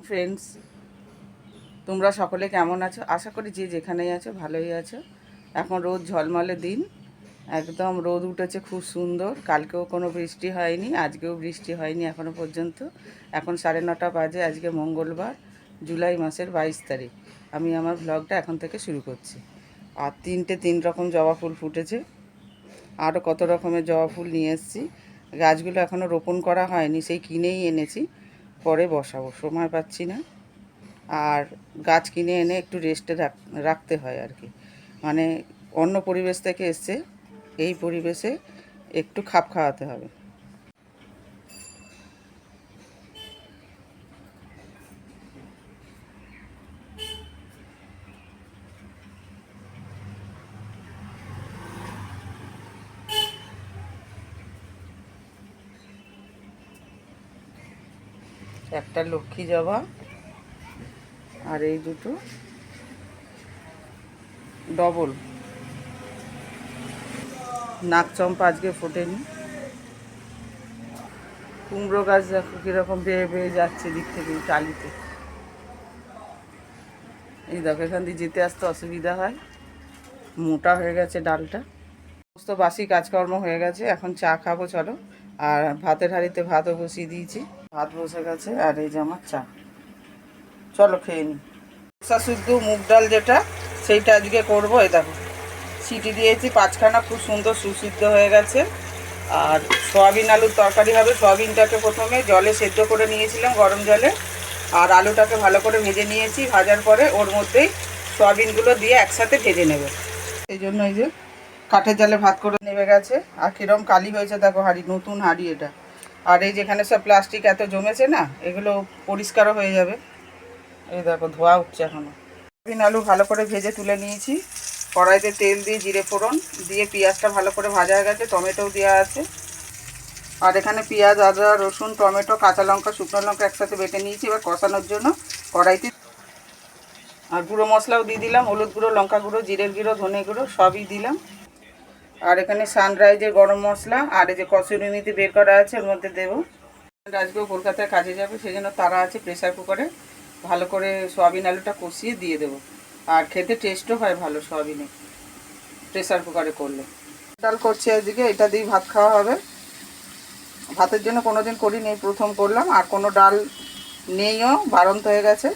Friends, তোমরা সকলে কেমন আছো? আশা করি যে যেখানেই আছো ভালোই আছো। এখন রোদ ঝলমলে দিন, একদম রোদ উঠেছে খুব সুন্দর। কালকেও কোনো বৃষ্টি হয়নি, আজকেও বৃষ্টি হয়নি এখনও পর্যন্ত। এখন 9:30 বাজে, আজকে মঙ্গলবার, জুলাই মাসের 22 তারিখ। আমি আমার ব্লগটা এখন থেকে শুরু করছি। আর তিন রকম জবা ফুল ফুটেছে, আরও কত রকমের জবা ফুল নিয়ে এসেছি। গাছগুলো এখনও রোপণ করা হয়নি, সেই কিনেই এনেছি, পরে বসাবো, সময় পাচ্ছি না। আর গাছ কিনে এনে একটু রেস্টে রাখতে হয় আর কি, মানে অন্য পরিবেশ থেকে এসছে, এই পরিবেশে একটু খাপ খাওয়াতে হবে। একটা লক্ষ্মী জবা, আর এই দুটো ডবল। নাকচম্পা আজকে ফোটেনি। কুমড়ো গাছ দেখো কীরকম বেয়ে বেয়ে যাচ্ছে দিক থেকে টালিতে। এই দেখো, এখান দিয়ে যেতে আসতে অসুবিধা হয়, মোটা হয়ে গেছে ডালটা। সমস্ত বাসি কাজকর্ম হয়ে গেছে, এখন চা খাবো চলো। আর ভাতের হাঁড়িতে ভাতও বসিয়ে দিয়েছি, ভাত বসে গেছে। আর এই যে আমার চা, চলো খেয়ে নিই। শসা শুদ্ধ মুগ ডাল যেটা, সেইটা আজকে করবো। এই দেখো, সিটি দিয়েছি 5খানা, খুব সুন্দর সুসিদ্ধ হয়ে গেছে। আর সয়াবিন আলুর তরকারি হবে। সয়াবিনটাকে প্রথমে জলে সেদ্ধ করে নিয়েছিলাম, গরম জলে। আর আলুটাকে ভালো করে ভেজে নিয়েছি, ভাজার পরে ওর মধ্যেই সয়াবিনগুলো দিয়ে একসাথে ভেজে নেবে। এই জন্য এই যে কাঠের জালে ভাত করে নেমে গেছে। আর কিরম কালি হয়েছে দেখো হাঁড়ি, নতুন হাঁড়ি এটা। আর এই যেখানে সব প্লাস্টিক এত জমেছে না, এগুলো পরিষ্কারও হয়ে যাবে। এই দেখো ধোয়া উঠছে এখনো। সয়াবিন আলু ভালো করে ভেজে তুলে নিয়েছি। কড়াইতে তেল দিয়ে জিরে ফোড়ন দিয়ে পেঁয়াজটা ভালো করে ভাজা হয়ে গেছে, টমেটোও দেওয়া আছে। আর এখানে পেঁয়াজ, আদা, রসুন, টমেটো, কাঁচা লঙ্কা, শুকনো লঙ্কা একসাথে বেটে নিয়েছি। এবার কষানোর জন্য কড়াইতে আর গুঁড়ো মশলাও দিয়ে দিলাম, হলুদ গুঁড়ো, লঙ্কা গুঁড়ো, জিরের গুঁড়ো, ধনে গুঁড়ো সবই দিলাম। আর এখানে সানরাইজের গরম মশলা আর এই যে কসুরি মেথি বের করা আছে, ওর মধ্যে দেবো। আজকেও কলকাতায় কাজে যাবে, সেই জন্য তারা আছে। প্রেসার কুকারে ভালো করে সয়াবিন আলুটা কষিয়ে দিয়ে দেবো। আর খেতে টেস্টও হয় ভালো সয়াবিনে, প্রেসার কুকারে করলে। ডাল করছি আজকে, এটা দিয়েই ভাত খাওয়া হবে। ভাতের জন্য কোনো দিন করিনি, এই প্রথম করলাম। আর কোনো ডাল নেইও, বাড়ন্ত হয়ে গেছে।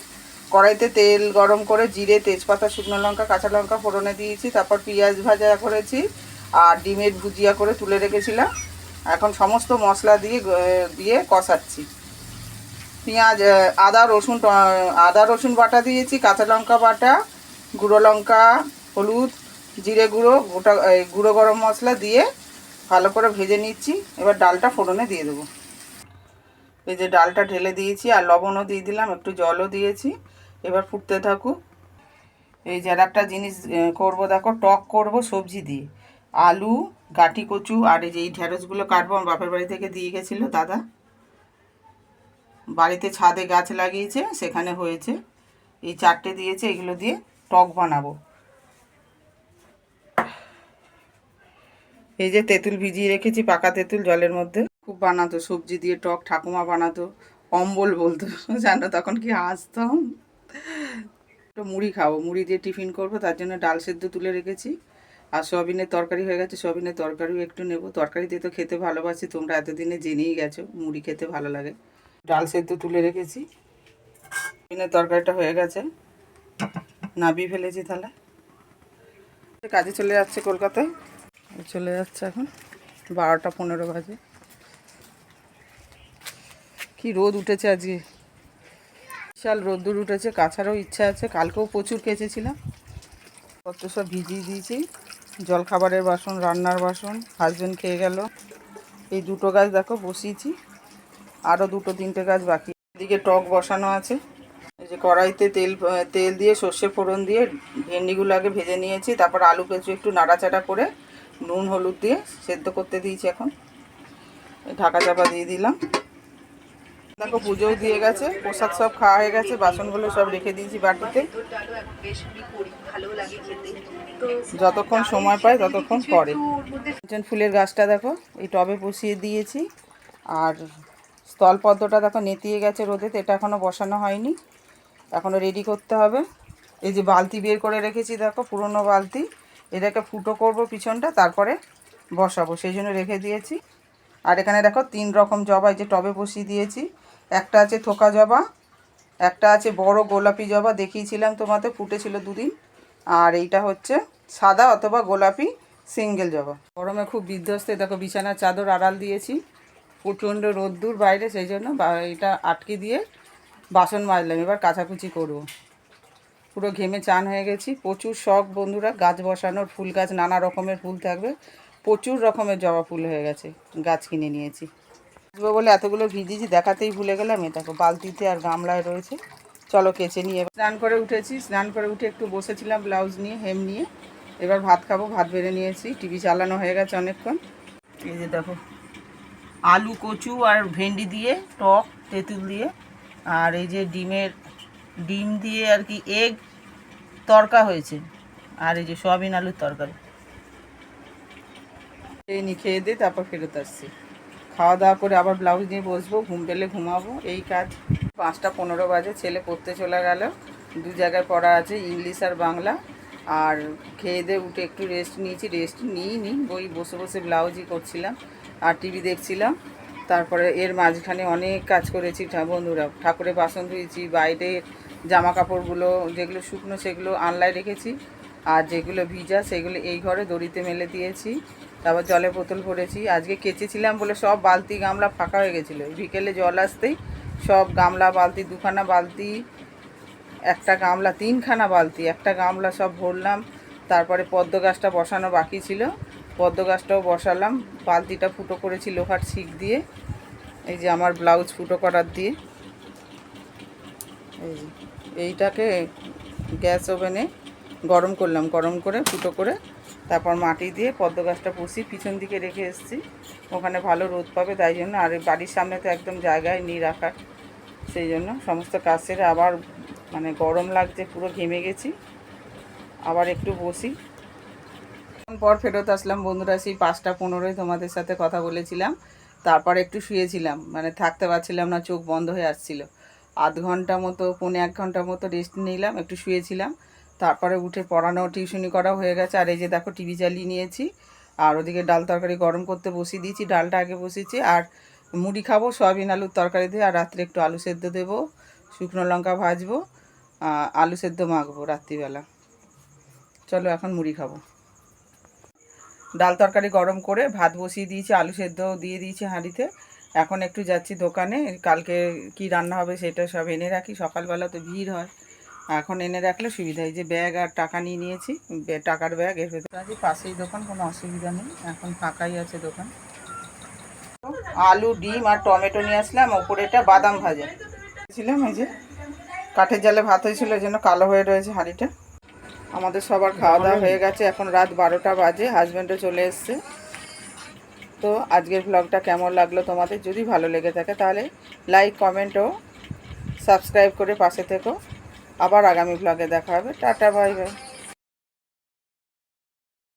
কড়াইতে তেল গরম করে জিরে, তেজপাতা, শুকনো লঙ্কা, কাঁচা লঙ্কা ফোড়নে দিয়েছি। তারপর পেঁয়াজ ভাজা করেছি আর ডিমের ভুজিয়া করে তুলে রেখেছিলাম। এখন সমস্ত মশলা দিয়ে দিয়ে কষাচ্ছি। পেঁয়াজ, আদা রসুন বাটা দিয়েছি, কাঁচা লঙ্কা বাটা, গুঁড়ো লঙ্কা, হলুদ, জিরে গুঁড়ো, গুঁড়ো গরম মশলা দিয়ে ভালো করে ভেজে নিচ্ছি। এবার ডালটা ফোড়নে দিয়ে দেবো। এই যে ডালটা ঢেলে দিয়েছি, আর লবণও দিয়ে দিলাম, একটু জলও দিয়েছি। এবার ফুটতে থাকুক। এই যে আর একটা জিনিস করবো, দেখো টক করব সবজি দিয়ে। আলু, গাঁটি কচু, আর এই যে এই ঢেঁড়সগুলো কাটবো। আমার বাপের বাড়ি থেকে দিয়ে গেছিলো দাদা, বাড়িতে ছাদে গাছ লাগিয়েছে, সেখানে হয়েছে। এই 4টে দিয়েছে, এগুলো দিয়ে টক বানাবো। এই যে তেঁতুল ভিজিয়ে রেখেছি, পাকা তেঁতুল জলের মধ্যে। খুব বানাতো সবজি দিয়ে টক, ঠাকুমা বানাতো, অম্বল বলতো জানো, তখন কি হাসতাম। একটু মুড়ি খাবো, মুড়ি দিয়ে টিফিন করবো, তার জন্য ডাল সেদ্ধ তুলে রেখেছি। আর সয়াবিনের তরকারি হয়ে গেছে, সয়াবিনের তরকারিও একটু নেবো। তরকারি দিয়ে তো খেতে ভালোবাসি, তোমরা এতদিনে জেনেই গেছো মুড়ি খেতে ভালো লাগে। ডাল সেদ্ধ তুলে রেখেছি, সয়াবিনের তরকারিটা হয়ে গেছে, নাবিয়ে ফেলেছি। তাহলে কাজে চলে যাচ্ছে, কলকাতায় চলে যাচ্ছে। এখন 12টা 15 বাজে। কি রোদ উঠেছে আজকে, বিশাল রোদ্দুর উঠেছে। কাছারও ইচ্ছা আছে, কালকেও প্রচুর কেচেছিলাম। কত সব ভিজিয়ে দিয়েছি, জলখাবারের বাসন, রান্নার বাসন। হাজবেন্ড খেয়ে গেল। এই দুটো গাছ দেখো বসিয়েছি, আরও 2-3টে গাছ বাকি। এদিকে টক বসানো আছে। এই যে কড়াইতে তেল দিয়ে সর্ষে ফোড়ন দিয়ে ভেন্ডিগুলো আগে ভেজে নিয়েছি। তারপর আলু কেঁচু একটু নাড়াচাড়া করে নুন হলুদ দিয়ে সেদ্ধ করতে দিয়েছি। এখন ঢাকা চাপা দিয়ে দিলাম। দেখো পুজোও দিয়ে গেছে, প্রসাদ সব খাওয়া হয়ে গেছে, বাসনগুলো সব রেখে দিয়েছি বাটিতে। যতক্ষণ সময় পাই ততক্ষণ পরে। ফুলের গাছটা দেখো এই টবে বসিয়ে দিয়েছি। আর স্থলপদ্মটা দেখো নেতিয়ে গেছে রোদেতে, এটা এখনও বসানো হয়নি, এখনও রেডি করতে হবে। এই যে বালতি বের করে রেখেছি দেখো, পুরনো বালতি, এটাকে ফুটো করব পিছনটা, তারপরে বসাবো, সেই জন্য রেখে দিয়েছি। আর এখানে দেখো 3 রকম জবা এই যে টবে বসিয়ে দিয়েছি। একটা আছে থোকা জবা, একটা আছে বড় গোলাপি জবা, দেখিয়েছিলাম তোমাদের, ফুটেছিল 2 দিন। আর এইটা হচ্ছে সাদা অথবা গোলাপি সিঙ্গেল জবা। গরমে খুব বিধ্বস্ত, দেখো বিছানার চাদর আড়াল দিয়েছি, প্রচণ্ড রোদ্দুর বাইরে, সেই জন্য এটা আটকে দিয়ে বাসন মাজলাম, এবার কাচাকুচি করব। পুরো ঘেমে চান হয়ে গেছি। প্রচুর শখ বন্ধুরা গাছ বসানোর, ফুল গাছ, নানা রকমের ফুল থাকবে, প্রচুর রকমের জবা ফুল হয়ে গেছে, গাছ কিনে নিয়েছি। আসবো বলে এতগুলো ভিজিয়েছি, দেখাতেই ভুলে গেলাম। এ দেখো বালতিতে আর গামলায় রয়েছে, চলো কেচে নিয়ে। স্নান করে উঠেছি, স্নান করে উঠে একটু বসেছিলাম ব্লাউজ নিয়ে, হেম নিয়ে। এবার ভাত খাবো, ভাত বেড়ে নিয়েছি, টিভি চালানো হয়ে গেছে অনেকক্ষণ। এই যে দেখো আলু, কচু আর ভেন্ডি দিয়ে টক তেঁতুল দিয়ে, আর এই যে ডিম দিয়ে আর কি এগ তরকা হয়েছে, আর এই যে সয়াবিন আলুর তরকারি। খেয়ে দিয়ে তারপর ফেরত আসছি। খাওয়া দাওয়া করে আবার ব্লাউজ নিয়ে বসবো, ঘুম পেলে ঘুমাবো, এই কাজ। 5টা 15 বাজে, ছেলে পড়তে চলে গেল, 2 জায়গায় পড়া আছে, ইংলিশ আর বাংলা। আর খেয়ে দিয়ে উঠে একটু রেস্ট নিয়েছি, রেস্ট নিইনি, বই বসে বসে ব্লাউজই করছিলাম আর টিভি দেখছিলাম। তারপরে এর মাঝখানে অনেক কাজ করেছি বন্ধুরা, ঠাকুরের বাসন ধুয়েছি, বাইরে জামা কাপড়গুলো যেগুলো শুকনো সেগুলো আনলায় রেখেছি, আর যেগুলো ভিজা সেগুলো এই ঘরে দড়িতে মেলে দিয়েছি। তারপর জলের বোতল ভরেছি, আজকে কেচেছিলাম বলে সব বালতি গামলা ফাঁকা হয়ে গেছিলো, বিকেলে জল আসতেই সব গামলা বালতি, 2খানা বালতি, একটা গামলা, 3খানা বালতি, একটা গামলা সব ভরলাম। তারপরে পদ্ম গাছটা বসানো বাকি ছিল, পদ্ম গাছটাও বসালাম, বালতিটা ফুটো করেছি লোহার ছিক দিয়ে, এই যে আমার ব্লাউজ ফুটো করার দিয়ে। এই যে এইটাকে গ্যাস ওভেনে গরম করলাম, গরম করে ফুটো করে তারপর মাটি দিয়ে পদ্ম গাছটা পুষি, পিছন দিকে রেখে এসেছি, ওখানে ভালো রোদ পাবে তাই জন্য। আর বাড়ির সামনে তো একদম জায়গায় নেই রাখার, সেই জন্য সমস্ত কাজ সেরে আবার মানে গরম লাগছে, পুরো ঘেমে গেছি, আবার একটু বসি। পর ফেরত আসলাম বন্ধুরা, সেই 5টা 15 তোমাদের সাথে কথা বলেছিলাম। তারপর একটু শুয়েছিলাম, মানে থাকতে পারছিলাম না, চোখ বন্ধ হয়ে আসছিল। আধ ঘন্টা মতো 1.5 ঘন্টা মতো রেস্ট নিলাম, একটু শুয়েছিলাম। তারপরে উঠে পড়ানো, টিউশনি করা হয়ে গেছে। আর এই যে দেখো টিভি চালিয়ে নিয়েছি, আর ওদিকে ডাল তরকারি গরম করতে বসিয়ে দিয়েছি, ডালটা আগে বসিয়েছি। আর মুড়ি খাবো সয়াবিন আলুর তরকারি দিয়ে, আর রাত্রে একটু আলু সেদ্ধ দেবো, শুকনো লঙ্কা ভাজবো, আলু সেদ্ধ মাখবো রাত্রিবেলা। চলো এখন মুড়ি খাবো। ডাল তরকারি গরম করে ভাত বসিয়ে দিয়েছি, আলু সেদ্ধ দিয়ে দিয়েছি হাঁড়িতে। এখন একটু যাচ্ছি দোকানে, কালকে কি রান্না হবে সেটা সব এনে রাখি, সকালবেলা তো ভিড় হয়, এখন এনে রাখলে সুবিধা। এই যে ব্যাগ আর টাকা নিয়ে নিয়েছি, টাকার ব্যাগ, এর ভেতরে আছে, পাশেই দোকান, কোনো অসুবিধা নেই, এখন ফাঁকাই আছে দোকান। আলু, ডিম আর টমেটো নিয়ে আসলাম, ওপরে এটা বাদাম ভাজা ছিলাম। এই যে কাঠের জালে ভাত হয়েছিল, এই জন্য কালো হয়ে রয়েছে হাঁড়িটা। আমাদের সবার খাওয়া দাওয়া হয়ে গেছে, এখন রাত 12টা বাজে, হাজব্যান্ডও চলে এসছে। তো আজকের ব্লগটা কেমন লাগলো তোমাদের, যদি ভালো লেগে থাকে তাহলে লাইক, কমেন্ট ও সাবস্ক্রাইব করে পাশে থেকো। আবার আগামী ব্লগে দেখা হবে। Tata, bye bye.